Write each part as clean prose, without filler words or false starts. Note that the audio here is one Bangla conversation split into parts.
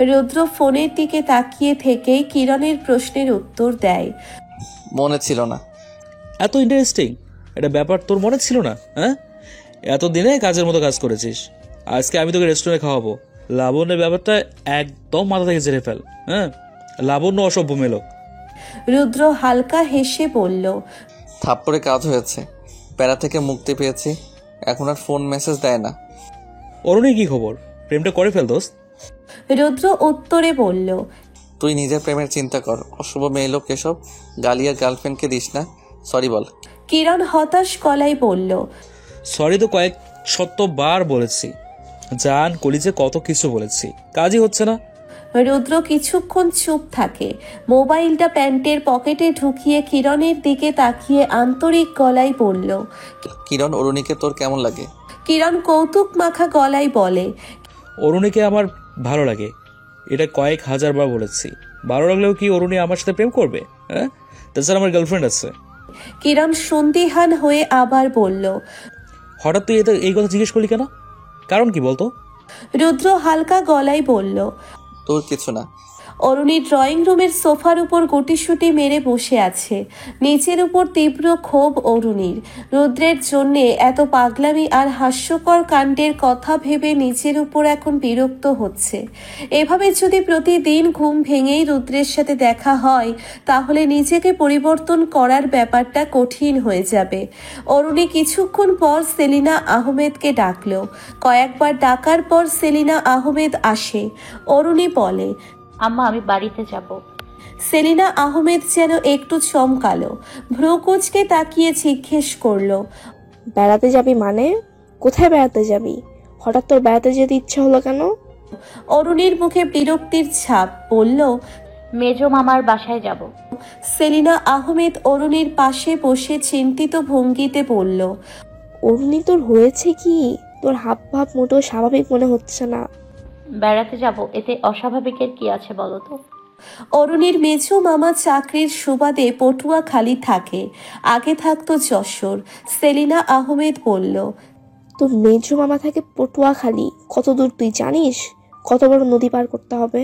রুদ্র ফোনের দিকে তাকিয়ে থেকেই কিরণের প্রশ্নের উত্তর দেয়, মনে ছিল না। এত ইন্টারেস্টিং এটা ব্যাপার তোর মনে ছিল না? হ্যাঁ, এতদিনে কাজের মতো কাজ করেছিস। আজকে আমি তোকে রেস্টুরেন্টে খাওয়াবো। লাবণ্যের ব্যাপারটা একদম মাথা থেকে ঝেড়ে ফেল। হ্যাঁ, লাবণ্য অসভ্য মেলো। রুদ্র হালকা হেসে বলল, থাপ্পড়ে কাজ হয়েছে, প্যারা থেকে মুক্তি পেয়েছি, এখন আর ফোন মেসেজ দেয় না। অরুণী কি খবর? প্রেমটা করে ফেল দোস্ত। রুদ্র উত্তরে বলল, তুই নিজের প্রেমের চিন্তা কর, অশুভ মেয়ে লোক এসব গালিয়ার গার্লফ্রেন্ডকে দিস না, সরি বল। কিরণ হতাশ গলায় বলল, সরি তো কয়েক শতবার বলেছি জান, কলিজে কত কিছু বলেছি, কাজই হচ্ছে না। রুদ্র কিছুক্ষণ চুপ থাকে, মোবাইলটা প্যান্টের পকেটে ঢুকিয়ে কিরণের দিকে তাকিয়ে আন্তরিক গলায় বলল, কিরণ, অরুণীকে তোর কেমন লাগে? কিরণ কৌতুক মাখা গলায় বলে, অরুণীকে আমার ভালো লাগে, এটা কয়েক হাজার বার বলেছি। ভালো লাগলেও কি অরুণী আমার সাথে প্রেম করবে? হ্যাঁ, তাছাড়া আমার গার্লফ্রেন্ড আছে। কিরণ সন্দিহান হয়ে আবার বলল, হঠাৎ তুই এই কথা জিজ্ঞেস করলি কেন? কারণ কি বলতো? রুদ্র হালকা গলায় বলল, তোর কিছু না। অরুণী ড্রয়িং রুমের সোফার উপর গুটিসুটি মেরে বসে আছে। নিচের উপর তীব্র ক্ষোভ অরুণীর। রুদ্রের জন্যে এত পাগলামি আর হাস্যকর কাণ্ডের কথা ভেবে নিচের উপর এখন বিরক্ত হচ্ছে। এভাবে যদি প্রতিদিন ঘুম ভেঙেই রুদ্রের সাথে দেখা হয় তাহলে নিজেকে পরিবর্তন করার ব্যাপারটা কঠিন হয়ে যাবে। অরুণী কিছুক্ষণ পর সেলিনা আহমেদকে ডাকল। কয়েকবার ডাকার পর সেলিনা আহমেদ আসে। অরুণী বলে, আম্মা আমি বাড়িতে যাব। সেলিনা আহমেদ যেন একটু চমকালো, ভ্রুকুচকে তাকিয়ে জিজ্ঞেস করলো, বেড়াতে যাবি মানে? কোথায় বেড়াতে যাবি? হঠাৎ তোর বেড়াতে যেতে ইচ্ছা হলো কেন? অরুণীর মুখে বিরক্তির ছাপ, বলল, মেজো মামার বাসায় যাব। সেলিনা আহমেদ অরুণীর পাশে বসে চিন্তিত ভঙ্গিতে বলল, অরুণী তোর হয়েছে কি? তোর হাব ভাব মোটেও স্বাভাবিক মনে হচ্ছে না। বেড়াতে যাব, এতে অস্বাভাবিকের কি আছে বলো তো? অরুণীর মেজো মামা চাকরির সুবাদে পটুয়াখালী থাকে, আগে থাকতো যশোর। সেলিনা আহমেদ বলল, তোর মেজো মামা থাকে পটুয়াখালী? কত দূর তুই জানিস? কত বড় নদী পার করতে হবে?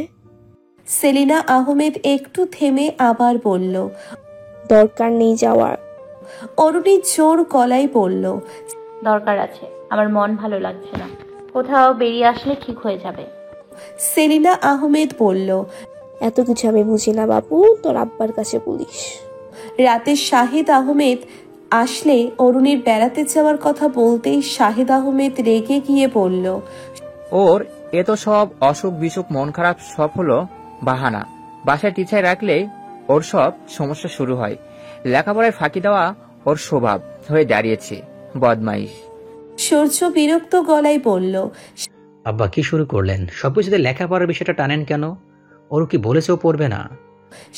সেলিনা আহমেদ একটু থেমে আবার বলল, দরকার নেই যাওয়ার। অরুণী জোর গলায় বলল, দরকার আছে, আমার মন ভালো লাগছে না, কোথাও বেরিয়ে আসলে ঠিক হয়ে যাবে। সেলিনা আহমেদ বলল, এত কিছু আমি বুঝি না বাবু, তোর আব্বার কাছে বলিস। রাতে শাহিদ আহমেদ আসলে অরুণীর বেড়াতে যাওয়ার কথা বলতেই শাহিদ আহমেদ রেগে গিয়ে বলল, ওর এ তো সব অসুখ বিসুখ মন খারাপ সব হলো বাহানা। বাসায় টিচায় রাখলেই ওর সব সমস্যা শুরু হয়। লেখাপড়ায় ফাঁকি দেওয়া ওর স্বভাব হয়ে দাঁড়িয়েছে, বদমাইশ। সূর্য বিরক্ত গলায় বলল, আব্বা কি শুরু করলেন? সবকিছুতে লেখাপড়ার বিষয়টা টানেন কেন? ওর কি বলেছেও পড়বে না?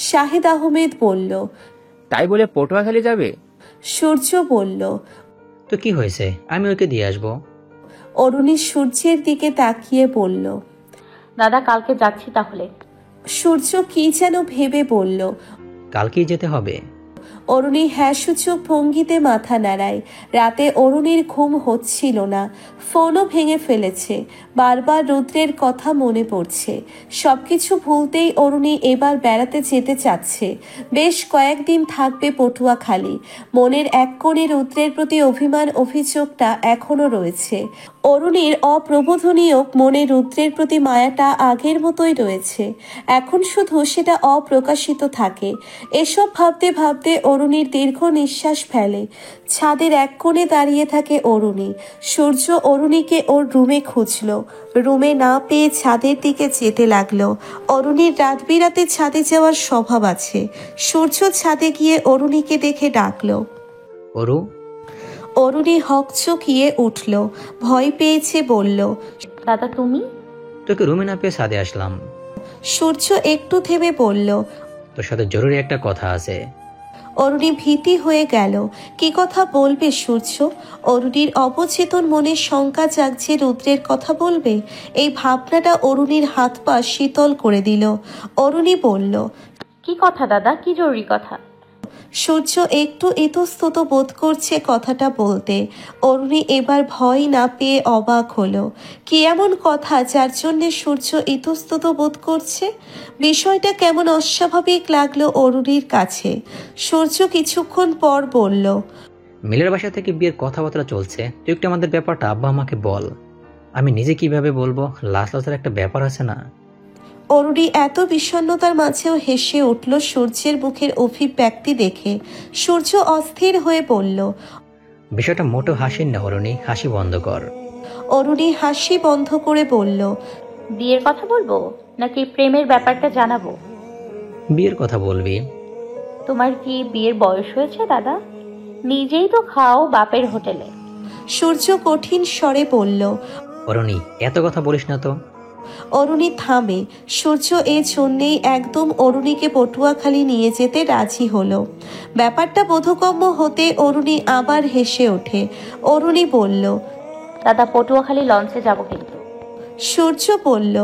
শাহিদ আহমেদ বলল। তাই বলে পটুয়াখালী যাবে? সূর্য বলল। তো কি হয়েছে, আমি ওকে দিয়ে আসবো। অরুণী সূর্যের দিকে তাকিয়ে বলল, দাদা কালকে যাচ্ছি তাহলে। সূর্য কি যেন ভেবে বলল, কালকেই যেতে হবে? অরুণী হ্যাঁ সূচক ভঙ্গিতে মাথা নাড়ায়। রাতে অরুণীর ঘুম হচ্ছিল না, ফোনও ভেঙে ফেলেছে। বারবার রুদ্রের কথা মনে পড়ছে। সবকিছু ভুলতেই অরুণী এবার বেড়াতে যেতে চাচ্ছে। বেশ কয়েকদিন থাকবে পটুয়াখালী। মনের এক কোণে রুদ্রের প্রতি অভিমান অভিযোগটা এখনো রয়েছে। অরুণীর অপ্রবোধনীয় মনে রুদ্রের প্রতি মায়াটা আগের মতোই রয়েছে, এখন শুধু সেটা অপ্রকাশিত থাকে। এসব ভাবতে ভাবতে অরুণীর দীর্ঘ নিঃশ্বাস ফেলে। ছাদের এক কোণে দাঁড়িয়ে থাকে অরুণী। সূর্য অরুণীকে ওর রুমে খুঁজল, রুমে না পেয়ে ছাদের দিকে যেতে লাগলো। অরুণীর রাত বিরাতে ছাদে যাওয়ার স্বভাব আছে। সূর্য ছাদে গিয়ে অরুণীকে দেখে ডাকলো, অরু। অরুণী হকচকিয়ে উঠল, ভয় পেয়েছে বলল, দাদা তুমি? তোকে রুমে না পেয়ে ছাদে আসলাম। সূর্য একটু থেমে বলল, তোর সাথে জরুরি একটা কথা আছে। অরুণী ভীতি হয়ে গেল। কি কথা বলবে সূর্য? অরুণীর অবচেতন মনে শঙ্কা জাগছে রুদ্রের কথা বলবে। এই ভাবনাটা অরুণীর হাত পা শীতল করে দিল। অরুণী বলল, কি কথা দাদা, কি জরুরি কথা? সূর্য একটু ইতস্তত বোধ করছে কথাটা বলতে। অরুণী এবার ভয় না পেয়ে অবাক হলো। কি এমন কথা যার জন্যে সূর্য ইতস্তত বোধ করছে? বিষয়টা কেমন অস্বাভাবিক লাগলো অরুণীর কাছে। সূর্য কিছুক্ষণ পর বলল, মিলের বাসা থেকে বিয়ের কথাবার্তা চলছে, তুই একটু আমাদের ব্যাপারটা আব্বা আমাকে বল। আমি নিজে কিভাবে বলবো? লাস্ট লাস্টের একটা ব্যাপার আছে না? অরুণী এত বিষণ্ণতার মাঝেও হেসে উঠল সূর্যের মুখের অভিব্যক্তি দেখে। সূর্য অস্থির হয়ে বলল, বিষয়টা মোটেও হাসির না অরুণী, হাসি বন্ধ কর। অরুণী হাসি বন্ধ করে বলল, বিয়ের কথা বলবো নাকি প্রেমের ব্যাপারটা জানাবো? বিয়ের কথা বলবি? তোমার কি বিয়ের বয়স হয়েছে দাদা? নিজেই তো খাও বাপের হোটেলে। সূর্য কঠিন স্বরে বলল। অরুণী, এত কথা বলিস না তো। অরুণী থামে। সূর্য এ জন্যেই একদম অরুণীকে পটুয়াখালী নিয়ে যেতে রাজি হলো। ব্যাপারটা বোধগম্য হতে অরুণী আবার হেসে ওঠে। অরুণী বলল, দাদা পটুয়াখালী লঞ্চে যাব কিন্তু। সূর্য বলল,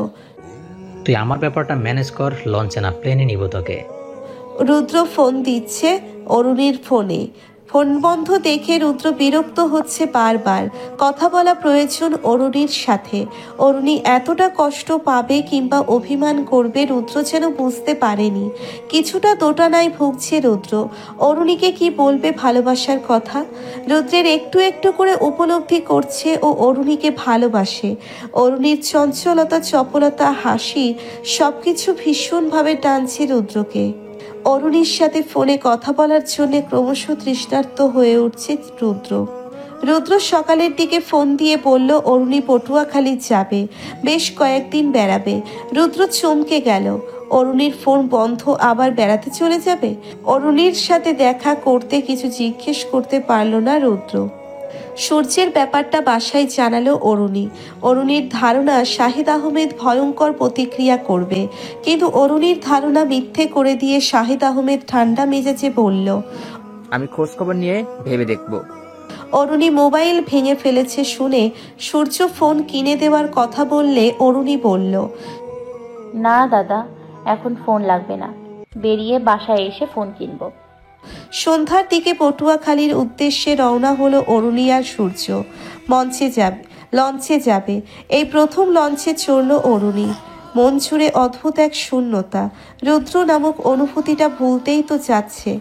তুই আমার ব্যাপারটা ম্যানেজ কর, লঞ্চে না প্লেনে নিব তোকে। রুদ্র ফোন দিচ্ছে অরুণীর ফোনে। ফোন বন্ধ দেখে রুদ্র বিরক্ত হচ্ছে বারবার। কথা বলা প্রয়োজন অরুণীর সাথে। অরুণী এতটা কষ্ট পাবে কিংবা অভিমান করবে রুদ্র যেন বুঝতে পারেনি। কিছুটা দোটানায় ভুগছে রুদ্র। অরুণীকে কি বলবে ভালোবাসার কথা? রুদ্রের একটু একটু করে উপলব্ধি করছে ও অরুণীকে ভালোবাসে। অরুণীর চঞ্চলতা, চপলতা, হাসি সবকিছু ভীষণভাবে টানছে রুদ্রকে। অরুণীর সাথে ফোনে কথা বলার জন্য ক্রমশ তৃষ্ণার্ত হয়ে উঠছে রুদ্র সকালের দিকে ফোন দিয়ে বলল অরুণী পটুয়াখালী যাবে, বেশ কয়েকদিন বেড়াবে। রুদ্র চমকে গেল। অরুণীর ফোন বন্ধ, আবার বেড়াতে চলে যাবে? অরুণীর সাথে দেখা করতে কিছু জিজ্ঞেস করতে পারল না রুদ্র। সূর্যের ব্যাপারটা বাসায় জানালো অরুণী। অরুণীর ধারণা শাহিদ আহমেদ ভয়ঙ্কর প্রতিক্রিয়া করবে, কিন্তু অরুণীর ধারণা মিথ্যে করে দিয়ে শাহিদ আহমেদ ঠান্ডা মেজাজে বলল, আমি খোঁজ খবর নিয়ে ভেবে দেখব। অরুণী মোবাইল ভেঙে ফেলেছে শুনে সূর্য ফোন কিনে দেওয়ার কথা বললে অরুণী বলল, না দাদা, এখন ফোন লাগবে না, বেরিয়ে বাসায় এসে ফোন কিনবো। সন্ধ্যার দিকে পটুয়াখালীর উদ্দেশ্যে রওনা হলো অরুণী আর সূর্য। লঞ্চে যাবে। এই প্রথম লঞ্চে চড়ল অরুণী। মন জুড়ে অদ্ভুত এক শূন্যতা। রুদ্র নামক অনুভূতিটা ভুলতেই তো যাচ্ছে।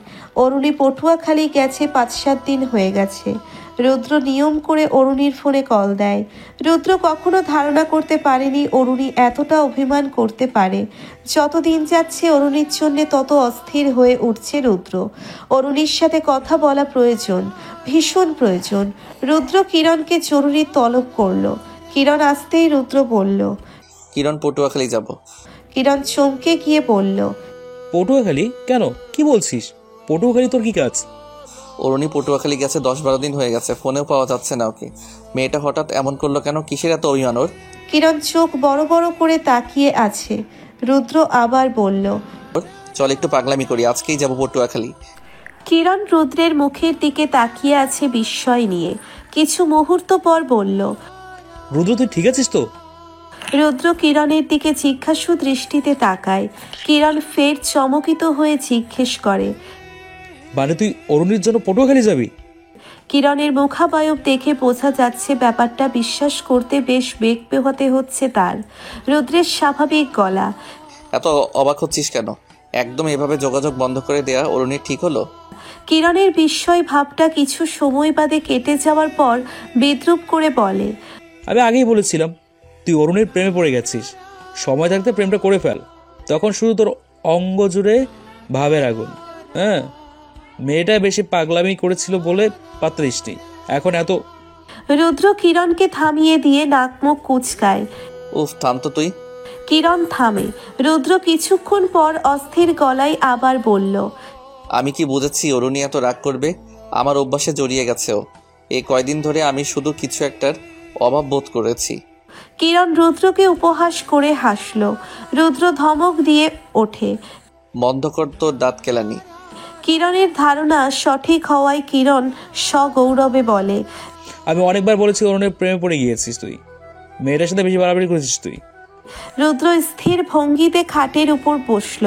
অরুণী পটুয়াখালী গেছে 5-7 দিন হয়ে গেছে। রুদ্র নিয়ম করে অরুণীর ফোনে কল দেয়। রুদ্র কখনো ধারণা করতে পারেনি অরুণী এতটা অভিমান করতে পারে। যত দিন যাচ্ছে অরুণীর জন্য তত অস্থির হয়ে উঠছে রুদ্র। অরুণীর সাথে কথা বলা প্রয়োজন, ভীষণ প্রয়োজন। রুদ্র কিরণকে জরুরি তলব করলো। কিরণ আসতেই রুদ্র বলল, কিরণ পটুয়াখালী যাব। কিরণ চমকে গিয়ে বলল, পটুয়াখালী কেন? কি বলছিস? পটুয়াখালী তোর কি কাজ? অরুণী পটুয়াখালী গেছে 10-12 দিন হয়ে গেছে, ফোনেও পাওয়া যাচ্ছে না ওকে। মেয়েটা হঠাৎ এমন করলো কেন? কিসের এত অভিমান ওর? কিরণ চোখ বড় বড় করে তাকিয়ে আছে। রুদ্র আবার বলল, চল একটু পাগলামি করি, আজকেই যাব পটুয়াখালী। কিরণ রুদ্রের মুখের দিকে তাকিয়ে আছে বিস্ময় নিয়ে। কিছু মুহূর্ত পর বলল, রুদ্র, তুই ঠিক আছিস তো? রুদ্র কিরণের দিকে জিজ্ঞাসু দৃষ্টিতে তাকায়। কিরণ ফের চমকিত হয়ে জিজ্ঞেস করে, মানে তুই অরুণীর জন্য পটুয়াখালী যাবি? কিরণের মুখাবয়ব দেখে বোঝা যাচ্ছে ব্যাপারটা বিশ্বাস করতে বেশ বেগ পেহতে হচ্ছে তার। রুদ্রের স্বাভাবিক গলা, এত অবাক হচ্ছিস কেন? একদম এভাবে যোগাযোগ বন্ধ করে দেয়া অরুণীর ঠিক হলো? কিরণের বিস্ময় ভাবটা কিছু সময় বাদে কেটে যাওয়ার পর বিদ্রুপ করে বলে, আমি আগেই বলেছিলাম তুই অরুণীর প্রেমে পড়ে গেছিস। সময় থাকতে প্রেমটা করে ফেল, তখন শুধু তোর অঙ্গ জুড়ে ভাবের আগুন। হ্যাঁ, মেয়েটা বেশি পাগলামি করেছিল বলে পাত্রিসনি, এখন এত। রুদ্র কিরণকে থামিয়ে দিয়ে নাক মুখ কুচকায়। উফ, থাম তো তুই। কিরণ থামে। রুদ্র কিছুক্ষণ পর অস্থির গলায় আবার বলল, আমি কি বুঝেছি অরুণী এত রাগ করবে? আমার অভ্যাসে জড়িয়ে গেছে ও। এই কয়দিন ধরে আমি শুধু কিছু একটার অভাব বোধ করেছি। কিরণ রুদ্রকে উপহাস করে হাসল। রুদ্র ধমক দিয়ে ওঠে, বন্ধ কর তোর দাঁত কেলানি। কিরণের ধারণা সঠিক হওয়ায় কিরণ সগৌরবে বলে, আমি অনেকবার বলেছি অরুণের প্রেমে পড়ে গিয়েছিস তুই, মেয়েটার সাথে বেশি বাড়াবাড়ি করেছিস তুই। রুদ্র স্থির ভঙ্গিতে খাটের উপর বসল।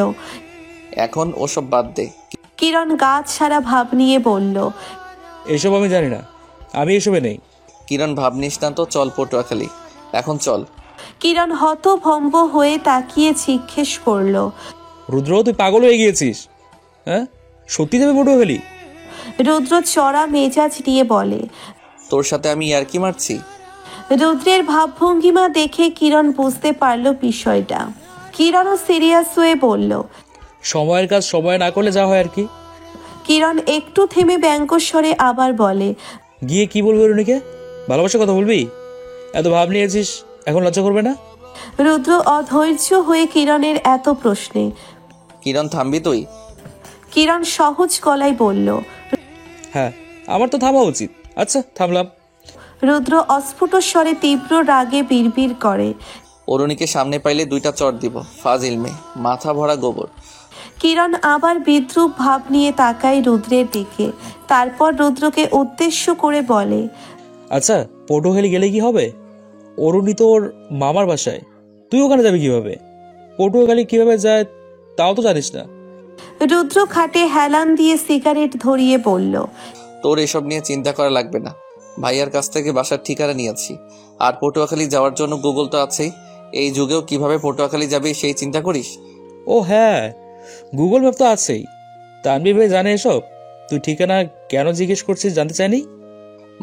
এখন ওসব বাদ দে। কিরণ গা ছাড়া ভাব নিয়ে বলল। এসব আমি জানি না, আমি এসবে নেই। কিরণ ভাব নিস না তো, চল পটুয়াখালী, এখন চল। কিরণ হতভম্ব হয়ে তাকিয়ে জিজ্ঞেস করলো। রুদ্র, তুই পাগল হয়ে গিয়েছিস? হ্যাঁ, সত্যি যাবে পটুয়াখালী? রুদ্র চড়া মেজাজ নিয়ে বলে। তোর সাথে আমি ইয়ার্কি মারছি? রুদ্রের ভাবভঙ্গিমা দেখে কিরণ বুঝতে পারল বিষয়টা। কিরণও সিরিয়াস হয়ে বলল। সময়ের কাজ সময় না করলে যা হয় আর কি। কিরণ একটু থেমে ব্যঙ্গস্বরে আবার বলে। গিয়ে কি বলবি অরুণীকে? ভালোবাসার কথা বলবি? এত ভাব নিয়েছিস, এখন লজ্জা করবে না? রুদ্র অধৈর্য হয়ে কিরণের এত প্রশ্নে। কিরণ থামবি তুই? কিরণ সহজ গলায় বলল। হ্যাঁ, আমার তো থামা উচিত। আচ্ছা, থামলাম। রুদ্র অস্ফুট স্বরে তীব্র রাগে বিড়বিড় করে। অরুণীকে সামনে পাইলে 2টা চড় দিব, ফাজিল মেয়ে, মাথা ভরা গোবর। কিরণ আবার বিদ্রুপ ভাব নিয়ে তাকায় রুদ্রের দিকে, তারপর রুদ্রকে উদ্দেশ্য করে বলে। আচ্ছা, পটুয়াখালী গেলে কি হবে? অরুণী তোর মামার বাসায়, তুই ওখানে যাবি কিভাবে? পটুয়াখালী কিভাবে যায় তাও তো জানিস না। রুদ্র খাটে হেলান দিয়ে সিগারেট ধরিয়ে বলল। তোর এসব নিয়ে চিন্তা করা লাগবে না, ভাইয়ার কাছ থেকে বাসার ঠিকানা নিয়েছি। আর পটুয়াখালী যাওয়ার জন্য গুগল তো আছেই। এই যুগেও কিভাবে পটুয়াখালী যাবে সেই চিন্তা করিস? ও হ্যাঁ, গুগল ম্যাপ তো আছেই। তানভীর ভাই জানে এসব? তুই ঠিকানা কেন জিজ্ঞেস করছিস জানতে চাইনি?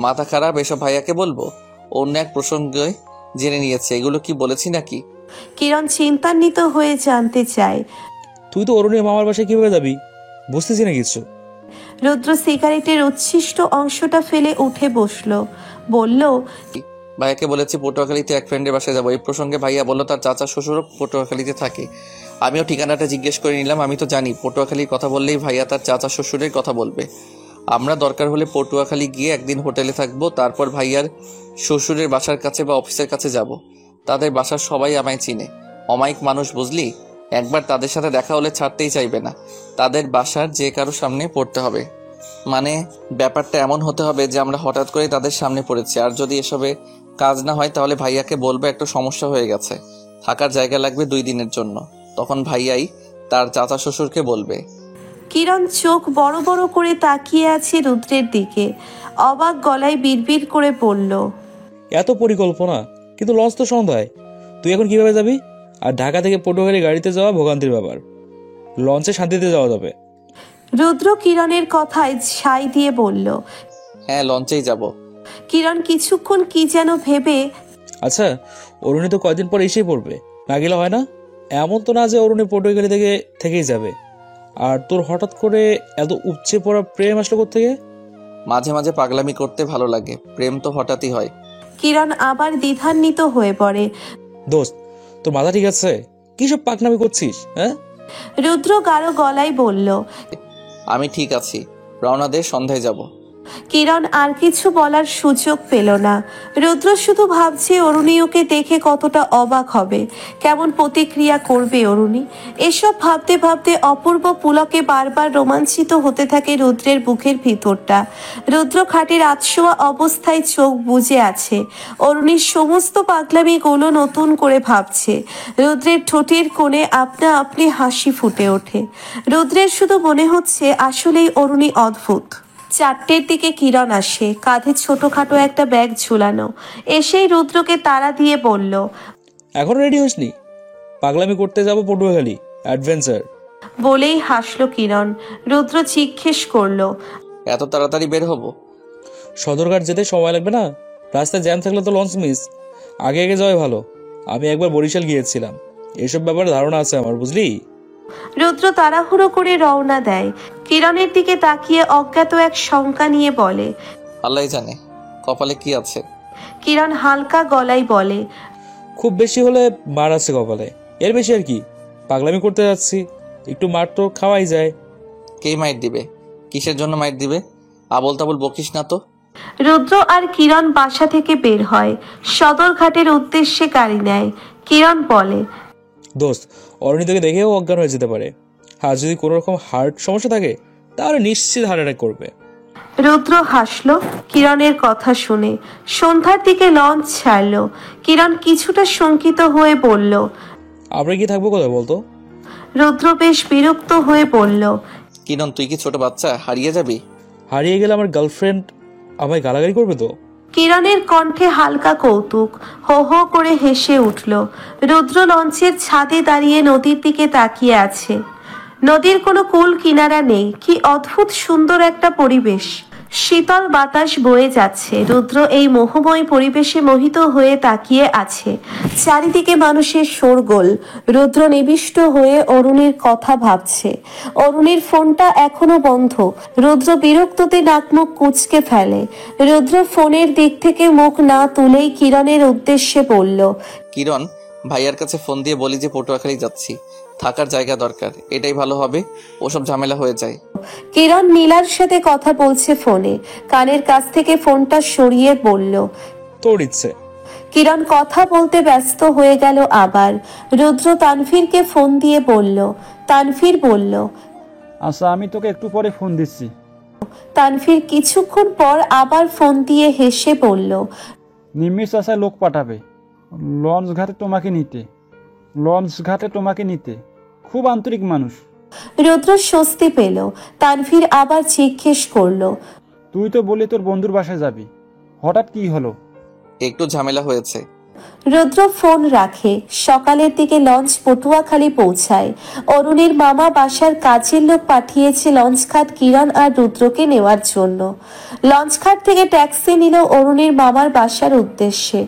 মাথা খারাপ, এসব ভাইয়াকে বলবো? অন্য এক প্রসঙ্গে জেনে নিয়েছে, এগুলো কি বলেছি নাকি? কিরণ চিন্তান্বিত হয়ে জানতে চায়। তুই তো অরুণীর মামার বাসায় কিভাবে যাবি? বুঝতেছি না কিছু। রুদ্র সিগারেটের উচ্ছিষ্ট অংশটা ফেলে উঠে বসলো, বলল। ভাইয়াকে বলেছি পটুয়াখালীতে এক ফ্রেন্ডের বাসায় যাবো। এই প্রসঙ্গে ভাইয়া বললো তার চাচা শ্বশুরও পটুয়াখালীতে থাকে। আমিও ঠিকানাটা জিজ্ঞেস করে নিলাম। আমি তো জানি পটুয়াখালীর কথা বললেই ভাইয়া তার চাচা শ্বশুরের কথা বলবে। আমরা দরকার হলে পটুয়াখালী গিয়ে একদিন হোটেলে থাকবো, তারপর ভাইয়ার শ্বশুরের বাসার কাছে বা অফিসের কাছে যাব। তাদের বাসার সবাই আমায় চিনে, অমায়িক মানুষ বুঝলি। একবার তাদের সাথে দেখা হলে ছাড়তেই চাইবে না। তাদের বাসার যে কারো সামনে পড়তে হবে, মানে ব্যাপারটা এমন হতে হবে যে আমরা হঠাৎ করে তাদের সামনে পড়েছি। আর যদি এসবে কাজ না হয় তাহলে ভাইয়াকে বলবে একটা সমস্যা হয়ে গেছে, থাকার জায়গা লাগবে 2 দিনের জন্য। তখন ভাইয়াই তার চাচা শ্বশুরকে বলবে। কিরণ চোখ বড় বড় করে তাকিয়ে আছে রুদ্রের দিকে, অবাক গলায় বিড়বিড় করে বলল। এত পরিকল্পনা, কিন্তু লঞ্চ তো সন্ধ্যায়। তুই এখন কিভাবে যাবি? আর ঢাকা থেকে পটুয়াখালী গাড়িতে যাওয়া ভোগান্তির ব্যাপার। লঞ্চে শান্তিতে যাওয়া যাবে। রুদ্র কিরণের কথায় সাই দিয়ে বলল। হ্যাঁ, লঞ্চেই যাব। কিরণ কিছুক্ষণ কি যেন ভেবে। আচ্ছা, অরুণী তো কয়দিন পর এসেই পড়বে, না গেলে হয় না? এমন তো না যে অরুণী পটুয়াখালী থেকেই যাবে। আর তোর হঠাৎ করে এত উপচে পড়া প্রেম আসলো কোত্থেকে? মাঝে মাঝে পাগলামি করতে ভালো লাগে, প্রেম তো হঠাৎই হয়। কিরণ আবার দ্বিধান্বিত হয়ে পড়ে। দোস্ত, তোর মাথা ঠিক আছে? কি সব পাকনামি করছিস? হ্যাঁ, রুদ্র গাঢ় গলায় বলল। আমি ঠিক আছি, রওনা দে, সন্ধ্যায় যাব। কিরণ আর কিছু বলার সুযোগ পেল না। রুদ্র শুধু ভাবছে অরুণী ওকে দেখে কতটা অবাক হবে, কেমন প্রতিক্রিয়া করবে অরুণী। এসব ভাবতে ভাবতে অপূর্ব পুলকে বারবার রোমাঞ্চিত হতে থাকে রুদ্রের বুকের ভিতরটা। রুদ্র খাটের আতশোয়া অবস্থায় চোখ বুজে আছে, অরুণীর সমস্ত পাগলামিগুলো নতুন করে ভাবছে। রুদ্রের ঠোঁটের কোণে আপনা আপনি হাসি ফুটে ওঠে। রুদ্রের শুধু মনে হচ্ছে আসলেই অরুণী অদ্ভুত। 4টের দিকে কিরণ আসে, কাঁধে ছোটখাটো একটা ব্যাগ ঝুলানো। এসেই রুদ্রকে তাড়া দিয়ে বলল। এখন রেডি হসনি? পাগলামি করতে যাব পটুয়াখালী অ্যাডভেঞ্চার। বলেই হাসলো কিরণ। রুদ্র জিজ্ঞেস করলো। এত তাড়াতাড়ি বের হব? সদরঘাট যেতে সময় লাগবে না? রাস্তায় জ্যাম থাকলে তো লঞ্চ মিস। আগে আগে যাওয়াই ভালো। আমি একবার বরিশাল গিয়েছিলাম, এসব ব্যাপারে ধারণা আছে আমার, বুঝলি? রুদ্র তাড়াহুড়ো করে রওনা দেয়। কিরণের দিকে তাকিয়ে অজ্ঞাত এক শঙ্কা নিয়ে বলে। আল্লাহ জানে কপালে কি আছে। কিরণ হালকা গলায় বলে। খুব বেশি হলে মার আছে কপালে, এর বেশি আর কি। পাগলামি করতে যাচ্ছি, একটু মার তো খাওয়াই যায়। কে মাইর দিবে? কিসের জন্য মাইর দিবে? আবল তাবল বকিস না তো। রুদ্র আর কিরণ বাসা থেকে বের হয়, সদরঘাটের উদ্দেশ্যে গাড়ি নেয়। কিরণ বলে। দোস্ত, অরুণী তোকে দেখেও অজ্ঞান হয়ে যেতে পারে। আর যদি কোনো রকম হার্ট সমস্যা থাকে তাহলে নিশ্চিত হার্ট অ্যাটাক করবে। রুদ্র হাসলো কিরণের কথা শুনে। সন্ধ্যার দিকে লঞ্চ ছাড়লো। কিরণ কিছুটা শঙ্কিত হয়ে বলল। আমরা কি থাকবো কোথায় বলতো? রুদ্র বেশ বিরক্ত হয়ে বলল। কিরণ, তুই কি ছোট বাচ্চা? হারিয়ে যাবি? হারিয়ে গেলে আমার গার্লফ্রেন্ড আমায় গালাগালি করবে তো? কিরণের কণ্ঠে হালকা কৌতুক। হো হো করে হেসে উঠল। রুদ্র লঞ্চের ছাদে দাঁড়িয়ে নদীর দিকে তাকিয়ে আছে। নদীর কোনো কুল কিনারা নেই। কি অদ্ভুত সুন্দর একটা পরিবেশ। শীতল বাতাস বয়ে যাচ্ছে। রুদ্র এই মোহময় পরিবেশে মোহিত হয়ে তাকিয়ে আছে। চারিদিকে মানুষের শোরগোল। রুদ্র নিবিষ্ট হয়ে অরুণীর কথা ভাবছে। অরুণীর ফোনটা এখনো বন্ধ। রুদ্র বিরক্ততে নাকমুখ কুঁচকে ফেলে। রুদ্র ফোনের দিক থেকে মুখ না তুলেই কিরণের উদ্দেশ্যে বলল, কিরণ, ভাইয়ার কাছে ফোন দিয়ে বলি যে পটুয়াখালী যাচ্ছি, থাকার জায়গা দরকার, এটাই ভালো হবে, ওসব ঝামেলা হয়ে যায়। কিরণ নীলার সাথে কথা বলছে ফোনে। কানের কাছ থেকে ফোনটা সরিয়ে বলল। তোর ইচ্ছে। কিরণ কথা বলতে ব্যস্ত হয়ে গেল আবার। রুদ্র তানভীরকে ফোন দিয়ে বলল। তানভীর বলল। আচ্ছা, আমি তোকে একটু পরে ফোন দিচ্ছি। তানভীর কিছুক্ষণ পর আবার ফোন দিয়ে হেসে বলল, নিম্মি চাষায় লোক পাঠাবে লঞ্চ ঘাটে তোমাকে নিতে। খুব আন্তরিক মানুষ। রুদ্র স্বস্তি পেল। তানভীর আবার জিজ্ঞেস করলো, তুই তো বলি তোর বন্ধুর বাসায় যাবি, হঠাৎ কি হলো? একটু ঝামেলা হয়েছে। রুদ্র ফোন রাখে। সকালের দিকে লঞ্চ পটুয়াখালী পৌঁছায়। অরুণীর মামা বাসার কাজের লোক পাঠিয়েছে লঞ্চঘাট কিরণ আর রুদ্রকে নেওয়ার জন্য। লঞ্চঘাট থেকে ট্যাক্সি নিল অরুণীর মামার বাসার উদ্দেশ্যে।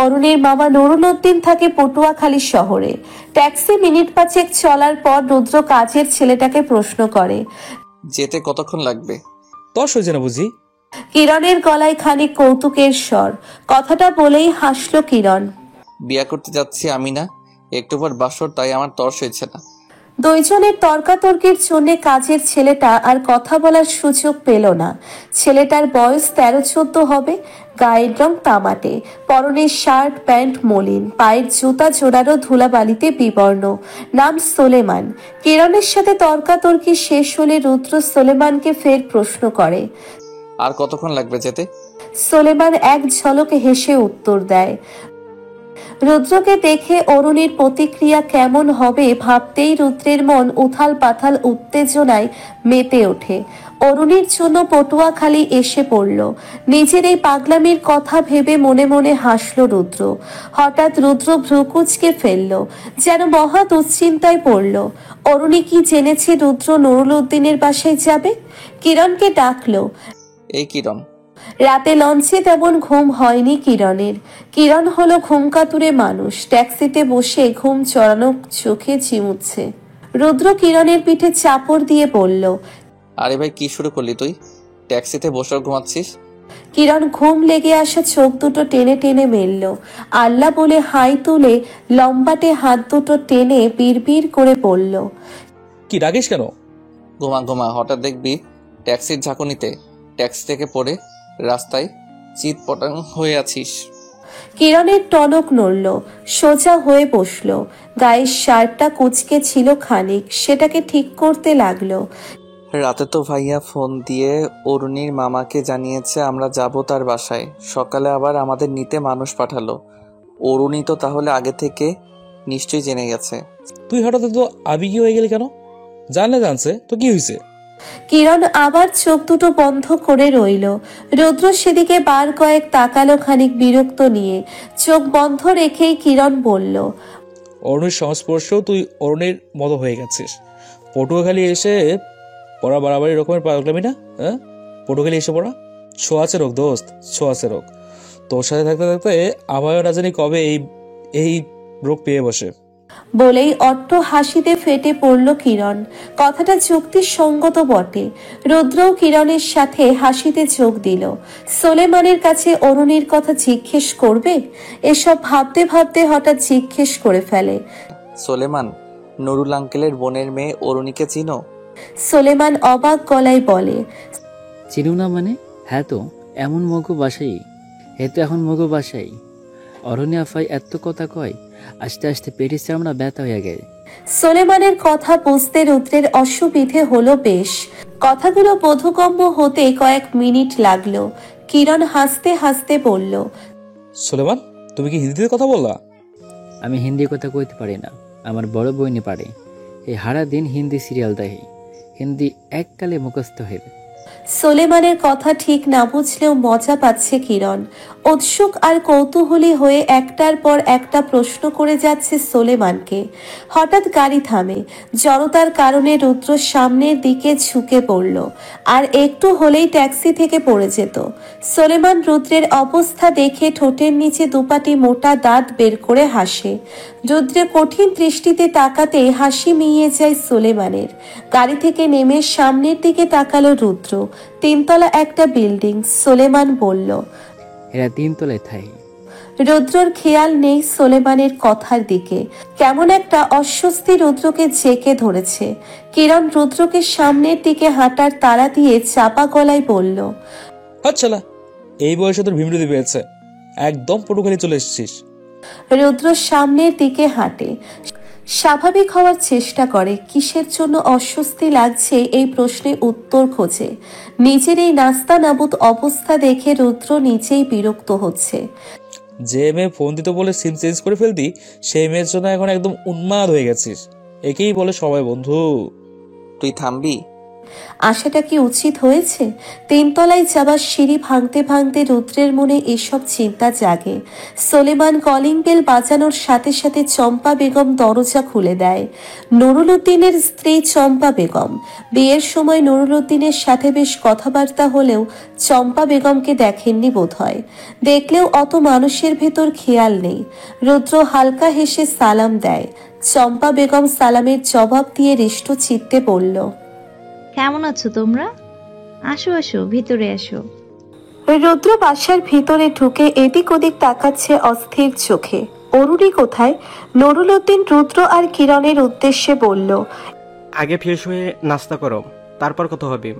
অরুণীর মামা নুরুল উদ্দিন থাকে পটুয়াখালী শহরে। ট্যাক্সি মিনিট 5 চলার পর রুদ্র কাজের ছেলেটাকে প্রশ্ন করে, যেতে কতক্ষণ লাগবে? 10 হয়েছে না বুঝি? কিরণের গলায় খানিক কৌতুকের স্বর। কথাটা বলেই হাসল কিরণ। বিয়া করতে যাচ্ছি আমি না, একটু পর বাসর, তাই আমার তর্স হয়েছে না। দুইজনের তর্কাতর্কির জন্য কাজের ছেলেটা আর কথা বলার সুযোগ পেল না। ছেলেটার বয়স 13-14 হবে। গায়ের রং তামাটে, পরনের শার্ট প্যান্ট মলিন, পায়ের জুতা জোড়ারও ধুলাবালিতে বিবর্ণ। নাম সোলেমান। কিরণের সাথে তর্কাতর্কি শেষ হলে রুদ্র সোলেমানকে ফের প্রশ্ন করে, আর কতক্ষণ লাগবে যেতে? সোলেমান এক ঝলকে হেসে উত্তর দেয়। রুদ্রকে দেখে অরুণীর প্রতিক্রিয়া কেমন হবে ভাবতেই রুদ্রের মন উথাল পাথাল উত্তেজনায় মেতে ওঠে। অরুণীর জন্য পটুয়াখালী এসে পড়ল। নিজের এই পাগলামির কথা ভেবে মনে মনে হাসল রুদ্র। হঠাৎ রুদ্র ভ্রুকুচকে ফেলল, যেন মহা দুশ্চিন্তায় পড়ল। অরুণী কি জেনেছে রুদ্র নুরুল উদ্দিনের বাসায় যাবে? কিরণকে ডাকলো। এই কিরণ। রাতে লঞ্চে তেমন ঘুম হয়নি কিরণের। কিরণ হলো ঘুমকাতুরে মানুষ। ট্যাক্সিতে বসে ঘুম চড়ানো চোখে চিমুচ্ছে। রুদ্র কিরণের পিঠে চাপড় দিয়ে বলল, আরে ভাই, কি শুরু করলি তুই? ট্যাক্সিতে বসে ঘুমাচ্ছিস? কিরণ ঘুম লেগে আসা চোখ দুটো টেনে টেনে মেলল। আল্লাহ বলে হাই তুলে লম্বাটে হাত দুটো টেনে বিড়বিড় করে বলল, কি রাগিস কেন? ঘুমা ঘুমা, হঠাৎ দেখবি ট্যাক্সির ঝাঁকুনিতে ট্যাক্সি থেকে পড়ে রাস্তায় চিৎপটাং হয়ে আছিস। কিরণের টনক নড়ল, সোজা হয়ে বসল। গায়ের শার্টটা কুঁচকে ছিল খানিক, সেটাকে ঠিক করতে লাগলো। রাতে তো ভাইয়া ফোন দিয়ে অরুণীর মামাকে জানিয়েছে আমরা যাব তার বাসায়। সকালে আবার আমাদের নিতে মানুষ পাঠালো। অরুণী তো তাহলে আগে থেকে নিশ্চয়ই জেনে গেছে। তুই হঠাৎ তো আবেগী হয়ে গেলি কেন? জানছে তো কি হয়েছে? কিরণ আবার চোখ দুটো বন্ধ করে রইল। রুদ্র সেদিকে বার কয়েক তাকালো খানিক বিরক্ত নিয়ে। চোখ বন্ধ রেখেই কিরণ বলল, অরুণের সংস্পর্শেও তুই অরুণের মতো হয়ে গেছিস। পটুয়াখালী এসে পড়া বাড়াবাড়ি রকমের পাগলামি না? হ্যাঁ, পটুয়াখালী এসে পড়া ছোঁয়াচে রোগ দোস্ত, ছোঁয়াচে রোগ। তোর সাথে থাকতে থাকতে আমায়ও না জানি কবে এই রোগ পেয়ে বসে। বলেই অট্ট হাসিতে ফেটে পড়ল কিরণ। কথাটা যুক্তিসঙ্গত বটে। রুদ্রও কিরণের সাথে হাসিতে যোগ দিল। সোলেমানের কাছে অরুণীর কথা জিজ্ঞেস করবে? এসব ভাবতে ভাবতে হঠাৎ জিজ্ঞেস করে ফেলে, সোলেমান, নুরুল আঙ্কেলের বোনের মেয়ে অরুণীকে চিনো? সোলেমান অবাক গলায় বলে, চিনু না মানে? হ্যাঁ তো, এমন মগু বাসাই, এ তো এখন মগু বাসাই। অরণ্য আফাই এত কথা কয়, আস্তে আস্তে পেটের চামড়া ব্যথা হয়ে গেছে। সোলেমানের কথা বুঝতে রুদ্রের অসুবিধে হলো বেশ। কথাগুলো বোধগম্য হতে কয়েক মিনিট লাগলো। কিরণ হাসতে হাসতে বলল, সোলেমান, তুমি কি হিন্দিতে কথা বললা? আমি হিন্দি কথা কইতে পারি না, আমার বড় বইনে পারে। এই হারা দিন হিন্দি সিরিয়াল দেখে, হিন্দি এককালে মুখস্থ হইবে। সোলেমানের কথা ঠিক না বুঝলেও মজা পাচ্ছে কিরণ। উৎসুক আর কৌতূহলী হয়ে একটার পর একটা প্রশ্ন করে যাচ্ছে সোলেমানকে। হঠাৎ গাড়ি থামে। জড়তার কারণে রুদ্র সামনের দিকে ঝুঁকে পড়ল, আর একটু হলেই ট্যাক্সি থেকে পড়ে যেত। সোলেমান রুদ্রের অবস্থা দেখে ঠোঁটের নিচে দুপাটি মোটা দাঁত বের করে হাসে। রুদ্রের কঠিন দৃষ্টিতে তাকাতে হাসি মিইয়ে যায় সোলেমানের। গাড়ি থেকে নেমে সামনের দিকে তাকালো রুদ্র। 3 তলা একটা বিল্ডিং। সোলেমান বলল, এরা 3 তলায় থাই। রুদ্রর খেয়াল নেই সোলেমানের কথার দিকে। কেমন একটা অস্বস্তি রুদ্রকে জেঁকে ধরেছে। কিরণ রুদ্রকে সামনের দিকে হাঁটার তাড়া দিয়ে চাপা গলায় বলল, আচ্ছা, এই বয়সে তোর ভীমরুতি পেয়েছে, একদম পটুখালি চলে এসেছিস। রুদ্র সামনের দিকে হাঁটে, স্বাভাবিক হওয়ার চেষ্টা করে। কিসের জন্য অস্বস্তি লাগছে এই প্রশ্নের উত্তর খোঁজে। নিজের এই নাস্তা নাবুদ অবস্থা দেখে রুদ্র নিজেই বিরক্ত হচ্ছে। যে মেয়ে ফোন দিতে বলে সিম চেঞ্জ করে ফেলতি, সেই মেয়ের জন্য এখন একদম উন্মাদ হয়ে গেছিস। একেই বলে সবাই বন্ধু। তুই থামবি? আশাটা কি উচিত হয়েছে? 3 তলায় যাবার সিঁড়ি ভাঙতে ভাঙতে রুদ্রের মনে এসব চিন্তা জাগে। সোলেমান কলিং বেল বাজানোর সাথে সাথে চম্পা বেগম দরজা খুলে দেয়। নুরুল উদ্দিনের স্ত্রী চম্পা বেগম। বিয়ের সময় নুরুল উদ্দিনের সাথে বেশ কথাবার্তা হলেও চম্পা বেগমকে দেখেননি বোধহয়। দেখলেও অত মানুষের ভেতর খেয়াল নেই। রুদ্র হালকা হেসে সালাম দেয়। চম্পা বেগম সালামের জবাব দিয়ে হৃষ্ট চিত্তে বলল, কেমন আছো তোমরা? আসো আসো, ভিতরে আসো। রুদ্র বাসার ভিতরে ঢুকে এদিক ওদিক তাকাচ্ছে অস্থির চোখে। অরুণী কোথায়? নুরুল উদ্দিন রুদ্র আর কিরণের উদ্দেশ্যে বলল, আগে ফ্রেশ হয়ে নাস্তা করো, তারপর কথা হবে।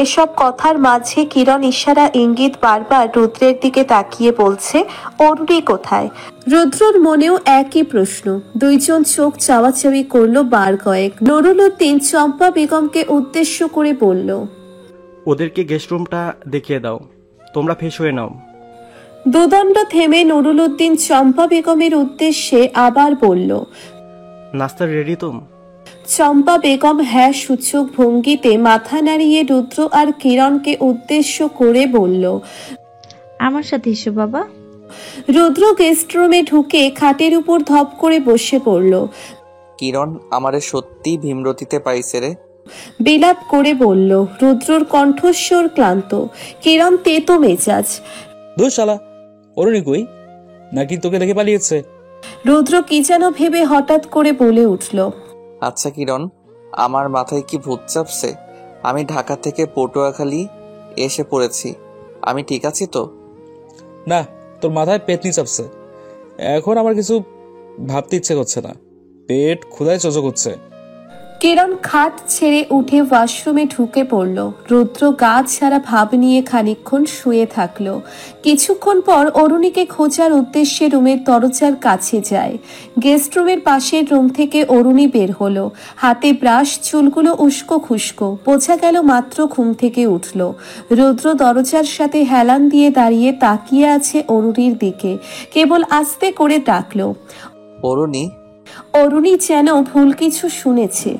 এসব কথার মাঝে কিরণ ইশারা ইঙ্গিত বারবার রুদ্রের দিকে তাকিয়ে বলছে, অরুণী কোথায়? রুদ্রর মনেও একই প্রশ্ন। দুইজন চোখ চাওয়াচাওয়ি করলো বার কয়েক। নুরুল উদ্দিন চম্পা বেগমকে উদ্দেশ্য করে বলল, ওদেরকে গেস্ট রুমটা দেখিয়ে দাও, তোমরা ফ্রেশ হয়ে নাও। দুদণ্ড থেমে নুরুল উদ্দিন চম্পা বেগমের উদ্দেশ্যে আবার বলল, নাস্তা রেডি তো? চম্পা বেগম হ্যাঁ সূচক ভঙ্গিতে মাথা নাড়িয়ে রুদ্র আর কিরণকে উদ্দেশ্য করে বলল, আমার সাথে এসো বাবা। রুদ্র গেস্ট রুমে ঢুকে খাটের উপর ধপ করে বসে পড়ল। কিরণ আমারে সত্যি ভীমরতিতে পাইছে রে, বিলাপ করে বলল। রুদ্রর কণ্ঠস্বর ক্লান্ত। কিরণ তেতো মেজাজ। দূর শালা, অরুণী কই? নাকি তোকে দেখে পালিয়েছে? রুদ্র কি যেন ভেবে হঠাৎ করে বলে উঠল, আচ্ছা কিরণ, আমার মাথায় কি ভূত চাপছে? আমি ঢাকা থেকে পটুয়াখালী এসে পড়েছি, আমি ঠিক আছি তো? না, তোর মাথায় পেতনি চাপছে। এখন আমার কিছু ভাবতে ইচ্ছে করছে না, পেট ক্ষুধায় চোচো করছে। কিরণ খাট ছেড়ে উঠে ওয়াশরুমে ঢুকে পড়ল। রুদ্র গা ছাড়া ভাব নিয়ে খানিকক্ষণ শুয়ে থাকলো। কিছুক্ষণ পর অরুণীকে খোঁজার উদ্দেশ্যে রুমের দরজার কাছে যায়। গেস্ট রুমের পাশের রুম থেকে অরুণী বের হলো, হাতে ব্রাশ, চুলগুলো উস্কো খুস্কো। বোঝা গেল মাত্র ঘুম থেকে উঠল। রুদ্র দরজার সাথে হেলান দিয়ে দাঁড়িয়ে তাকিয়ে আছে অরুণীর দিকে। কেবল আস্তে করে ডাকলো, অরুণী। অরুণী যেন ভুল কিছু শুনেছে,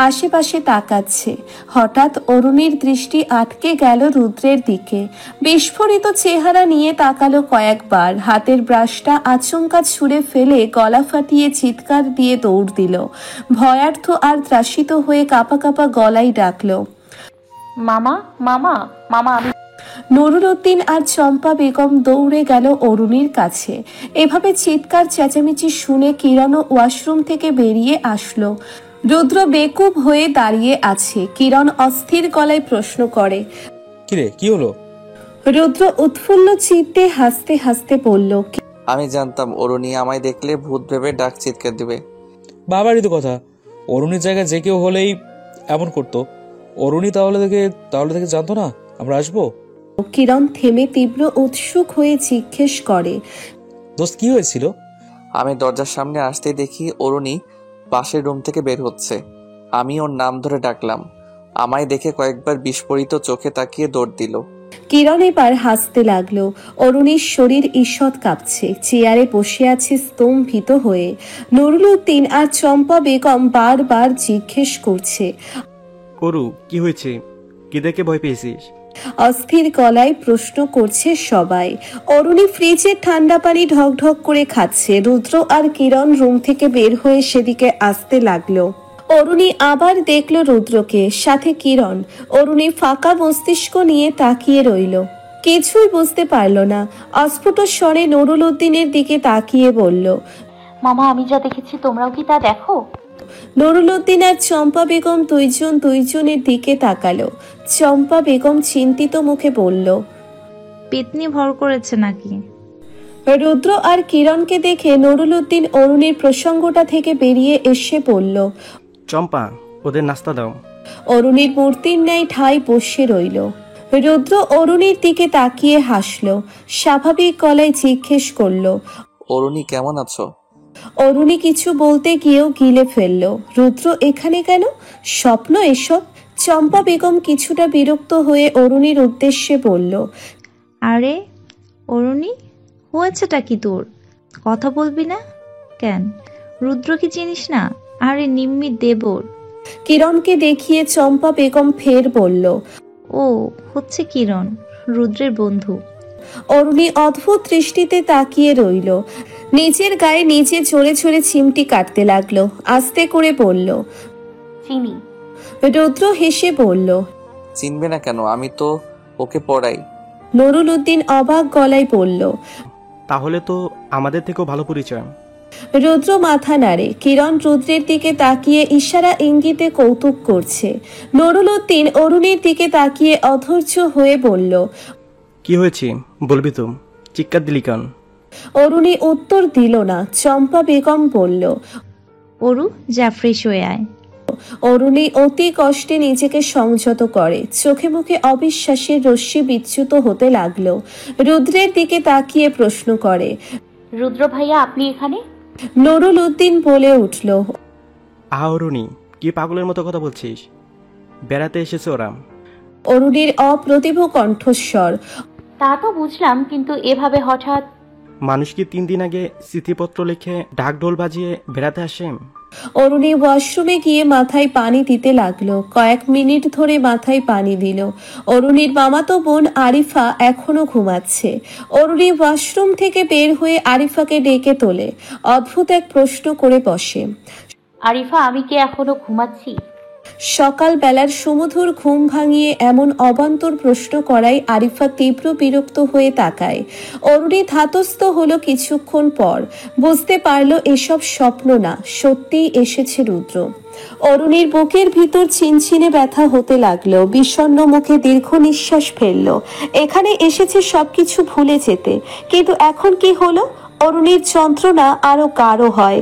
আশেপাশে তাকাচ্ছে। হঠাৎ অরুণীর দৃষ্টি আটকে গেল রুদ্রের দিকে। বিস্ফোরিত চেহারা নিয়ে তাকালো কয়েকবার। হাতের ব্রাশটা আচমকা ছুঁড়ে ফেলে গলা ফাটিয়ে চিৎকার দিয়ে দৌড় দিল। ভয়ার্থ আর ত্রাসিত হয়ে কাঁপা কাঁপা গলায় ডাকলো, মামা মামা মামা। আমি নুরুল উদ্দিন আর চম্পা বেগম দৌড়ে গেল অরুণীর কাছে। এভাবে চিৎকার চেঁচামেচি শুনে কিরণও ওয়াশরুম থেকে বেরিয়ে আসলো। রুদ্র বেকুব হয়ে দাঁড়িয়ে আছে। কিরণ অস্থির গলায় প্রশ্ন করে, কিরে, কি হলো? রুদ্র উৎফুল্ল চিত্তে হাসতে হাসতে বলল, আমি জানতাম অরুণী আমায় দেখলে ভূত ভেবে ডাক চিৎকার দিবে। বাবারই তো কথা, অরুণীর জায়গায় যে কেউ হলেই এমন করতো। অরুণী তাহলে থেকে জানতো না আমরা আসবো? কিরণ থেমে তীব্র উৎসুক হয়ে জিজ্ঞেস করে, দোস্ত কি হয়েছিল? আমি দরজার সামনে আসতেই দেখি অরুণী পাশের রুম থেকে বের হচ্ছে। আমি ওর নাম ধরে ডাকলাম, আমায় দেখে কয়েকবার বিস্ফোরিত চোখে তাকিয়ে দৌড় দিল। কিরণ এবার হাসতে লাগলো। অরুণীর শরীর ঈষৎ কাঁপছে, চেয়ারে বসে আছে স্তম্ভিত হয়ে। নুরুল উদ্দিন আর চম্পা বেগম বারবার জিজ্ঞেস করছে, অরু, কি হয়েছে? কি দেখে ভয় পেয়েছিস? অস্থির গলায় প্রশ্ন করছে সবাই। অরুণী ফ্রিজের ঠান্ডা পানি ঢকঢক করে খাচ্ছে। রুদ্র আর কিরণ রুম থেকে বের হয়ে সেদিকে আসতে লাগলো। অরুণী আবার দেখলো রুদ্রকে, সাথে কিরণ। অরুণী ফাঁকা মস্তিষ্ক নিয়ে তাকিয়ে রইল, কিছুই বুঝতে পারল না। অস্ফুট স্বরে নুরুল উদ্দিনের দিকে তাকিয়ে বলল, মামা আমি যা দেখেছি তোমরাও কি তা দেখো? নুরুল উদ্দিন আর চম্পা বেগম দুইজনের দিকে তাকালো। চম্পা বেগম চিন্তিত মুখে বলল, পেতনি ভর করেছে নাকি? রুদ্র আর কিরণকে দেখে নুরুল উদ্দিন অরুণীর প্রসঙ্গটা থেকে বেরিয়ে এসে বলল, চম্পা, ওদের নাস্তা দাও। অরুণীর মূর্তির ন্যায় ঠাই বসে রইল। রুদ্র অরুণীর দিকে তাকিয়ে হাসল, স্বাভাবিক গলায় জিজ্ঞেস করল, অরুণী কেমন আছো? অরুণী কিছু বলতে গিয়েও গিলে ফেলল। রুদ্র এখানে কেন? স্বপ্ন এসব? চম্পা বেগম কিছুটা বিরক্ত হয়ে অরুণীর উদ্দেশ্যে বলল, আরে অরুণী, হয়েছেটা কি তোর? কথা বলবি না কেন? রুদ্র কি চিনিস না? আরে নিম্মি দেবর। কিরণকে দেখিয়ে চম্পা বেগম ফের বলল, ও হচ্ছে কিরণ, রুদ্রের বন্ধু। অরুণী অদ্ভুত দৃষ্টিতে তাকিয়ে রইল। নিজের গায়ে নিজে ঝরে ঝরে চিমটি কাটতে লাগলো। আস্তে করে বলল, চিনি। রুদ্র হেসে বলল, চিনবে না কেন? আমি তো ওকে পড়াই। নুরুল উদ্দিন অবাক গলায় বলল, তাহলে তো আমাদের থেকেও ভালো পরিচয়। রুদ্র মাথা নাড়ে। কিরণ রুদ্রের দিকে তাকিয়ে ইশারা ইঙ্গিতে কৌতুক করছে। নুরুল উদ্দিন অরুণীর দিকে তাকিয়ে অধৈর্য হয়ে বলল, কি হয়েছে বলবি তো? চিৎকার দিলি কেন? অরুণী উত্তর দিল না। চম্পা বেগম বলল, অরু যা ফ্রেশ হয়ে আয়। অরুণী অতি কষ্টে নিজেকে সংযত করে। চোখে মুখে অবিশ্বাসের রশ্মি বিচ্যুত হতে লাগলো। রুদ্রের দিকে তাকিয়ে প্রশ্ন করে, রুদ্র ভাইয়া আপনি এখানে? নুরুল উদ্দিন বলে উঠল, আহা অরুণী, কি পাগলের মতো কথা বলছিস? বেড়াতে এসেছে ওরা। অরুণীর অপ্রতিভ কণ্ঠস্বর। তা তো বুঝলাম, কিন্তু এভাবে হঠাৎ? মানুষ কি 3 দিন আগে চিঠিপত্র লিখে ঢাকঢোল বাজিয়ে বেড়াতে আসে? অরুণী ওয়াশরুমে গিয়ে মাথায় পানি দিতে লাগলো। কয়েক মিনিট ধরে মাথায় পানি দিল। অরুণীর মামাতো বোন আরিফা এখনো ঘুমাচ্ছে। অরুণী ওয়াশরুম থেকে বের হয়ে আরিফাকে ডেকে তোলে। অদ্ভুত এক প্রশ্ন করে বসে, আরিফা আমি কি এখনো ঘুমাচ্ছি? সকাল বেলার সুমধুর ঘুম ভাঙিয়ে এমন অবান্তর প্রশ্ন করায় আরিফা তীব্র বিরক্ত হয়ে তাকায়। অরুণী ধাতস্থ হলো কিছুক্ষণ পর। বুঝতে পারলো এসব স্বপ্ন না, সত্যিই এসেছে রুদ্র। অরুণীর বুকের ভিতর চিনচিনে ব্যথা হতে লাগলো। বিষণ্ণ মুখে দীর্ঘ নিঃশ্বাস ফেললো। এখানে এসেছে সবকিছু ভুলে যেতে, কিন্তু এখন কি হলো? অরুণীর যন্ত্রণা আরো গাঢ় হয়।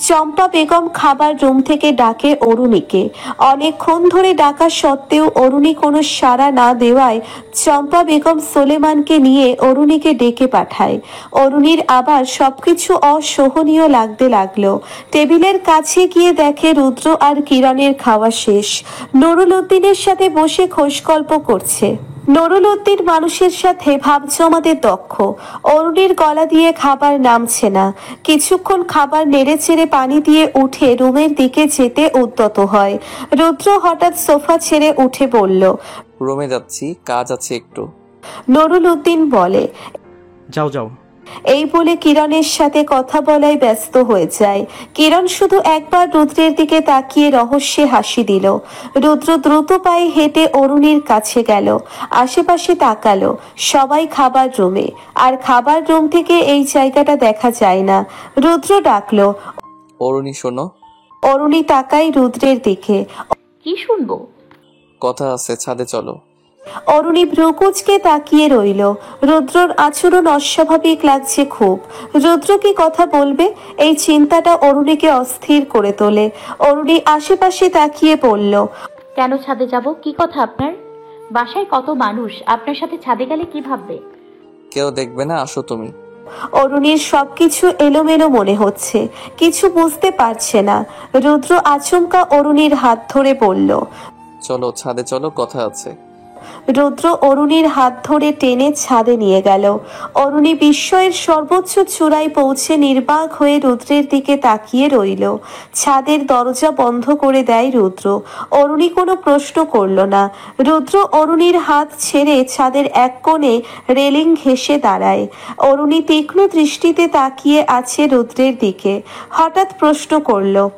চম্পা বেগম খাবার রুম থেকে ডাকে অরুণীকে। অনেকক্ষণ ধরে ডাকা সত্ত্বেও অরুণী কোনো সাড়া না দেওয়ায় চম্পা বেগম সোলেমানকে নিয়ে অরুণীকে ডেকে পাঠায়। অরুণীর আবার সবকিছু অসহনীয় লাগতে লাগলো। টেবিলের কাছে গিয়ে দেখে রুদ্র আর কিরণের খাওয়া শেষ। নুরুল উদ্দিনের সাথে বসে খোশগল্প করছে। নুরুল উদ্দিন মানুষের সাথে ভাব জমাতে দক্ষ। অরুণীর গলা দিয়ে খাবার নামছে না। কিছুক্ষণ খাবার নেড়ে চেড়ে পানি দিয়ে উঠে রুমের দিকে যেতে উদ্যত হয়। রুদ্র হঠাৎ সোফা ছেড়ে উঠে বলল, রুমে যাচ্ছি, কাজ আছে একটু। নুরুল উদ্দিন বলে, যাও যাও। এই বলে কিরণের সাথে কথা বলায় ব্যস্ত হয়ে যায়। কিরণ শুধু একবার রুদ্রের দিকে তাকিয়ে রহস্যে হাসি দিল। রুদ্র দ্রুত পায়ে হেঁটে অরুণীর কাছে গেল। আশেপাশে তাকালো। সবাই খাবার রুমে, আর খাবার রুম থেকে এই জায়গাটা দেখা যায় না। রুদ্র ডাকলো, অরুণী শোনো। অরুণী তাকাই রুদ্রের দিকে। কি শুনবো? কথা আছে, ছাদে চলো। অরুণী ভ্রুকুচকে তাকিয়ে রইল। রুদ্রর আচরণ অস্বাভাবিক লাগছে খুব। রুদ্র কি কথা বলবে? এই চিন্তাটা অরুণীকে অস্থির করে তোলে। অরুণী আশেপাশে তাকিয়ে বলল, কেন ছাদে যাব? কি কথা আপনার? বাসায় কত মানুষ, আপনার সাথে ছাদে গেলে কি ভাববে? কেউ দেখবে না, আসো তুমি। অরুণীর সবকিছু এলোমেলো মনে হচ্ছে, কিছু বুঝতে পারছে না। রুদ্র আচমকা অরুণীর হাত ধরে বলল, চলো ছাদে চলো, কথা আছে। রুদ্র অরুণীর হাত ধরে টেনে ছাদে নিয়ে গেল। অরুণী বিস্ময়ের সর্বোচ্চ চূড়ায় পৌঁছে নির্বাক হয়ে রুদ্রের দিকে তাকিয়ে রইল। ছাদের দরজা বন্ধ করে দেয় রুদ্র। অরুণী কোনো প্রশ্ন করল না। রুদ্র অরুণীর হাত ছেড়ে ছাদের এক কোণে রেলিং ঘেঁষে দাঁড়ায়। অরুণী তীক্ষ্ণ দৃষ্টিতে তাকিয়ে আছে রুদ্রের দিকে। হঠাৎ প্রশ্ন করল,